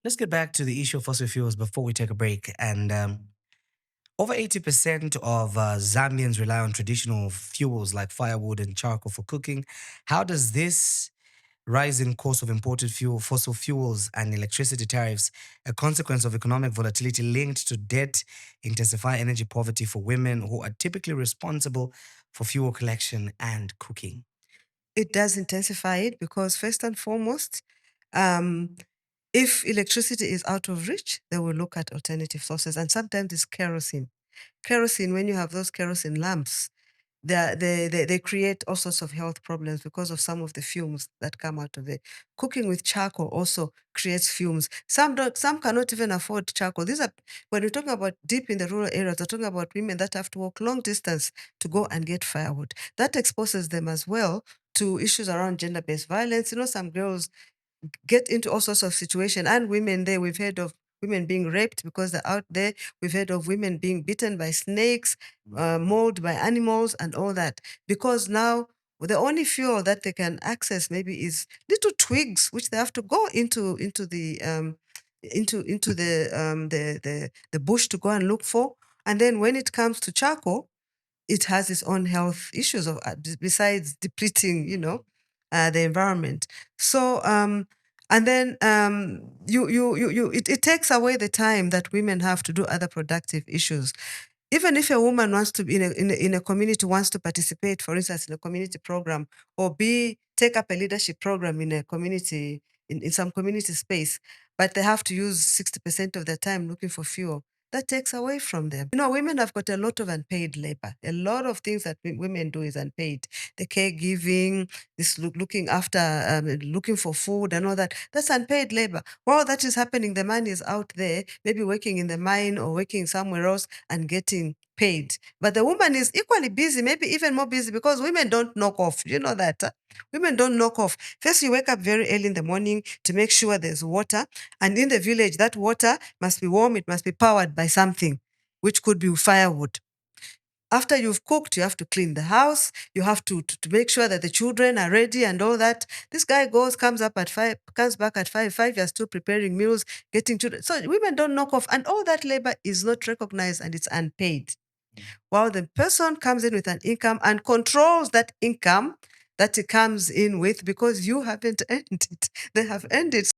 Let's get back to the issue of fossil fuels before we take a break. And over 80% of Zambians rely on traditional fuels like firewood and charcoal for cooking. How does this rise in cost of imported fuel, fossil fuels, and electricity tariffs, a consequence of economic volatility linked to debt, intensify energy poverty for women who are typically responsible for fuel collection and cooking? It does intensify it because, first and foremost, um, if electricity is out of reach, they will look at alternative sources, and sometimes it's kerosene. Kerosene, when you have those kerosene lamps, they create all sorts of health problems because of some of the fumes that come out of it. Cooking with charcoal also creates fumes. Some cannot even afford charcoal. These are, when we're talking about deep in the rural areas, we're talking about women that have to walk long distance to go and get firewood. That exposes them as well to issues around gender-based violence. Some girls get into all sorts of situations. And women there, we've heard of women being raped because they're out there. We've heard of women being bitten by snakes, mauled by animals, and all that. Because now the only fuel that they can access maybe is little twigs, which they have to go into the bush to go and look for. And then when it comes to charcoal, it has its own health issues of besides depleting, the environment. So and then it takes away the time that women have to do other productive issues. Even if a woman wants to be in a community, wants to participate, for instance, in a community program, or take up a leadership program in a community, in some community space, but they have to use 60% of their time looking for fuel, that takes away from them. Women have got a lot of unpaid labor. A lot of things that women do is unpaid. The caregiving, this looking after, looking for food and all that, that's unpaid labor. While that is happening, the man is out there, maybe working in the mine or working somewhere else and getting paid. But the woman is equally busy, maybe even more busy, because women don't knock off. You know that? Women don't knock off. First, you wake up very early in the morning to make sure there's water. And in the village, that water must be warm, it must be powered by something, which could be firewood. After you've cooked, you have to clean the house. You have to make sure that the children are ready and all that. This guy comes up at 5, comes back at 5. 5, you're still preparing meals, getting children. So women don't knock off. And all that labor is not recognized and it's unpaid. While the person comes in with an income and controls that income that it comes in with, because you haven't earned it. They have earned it.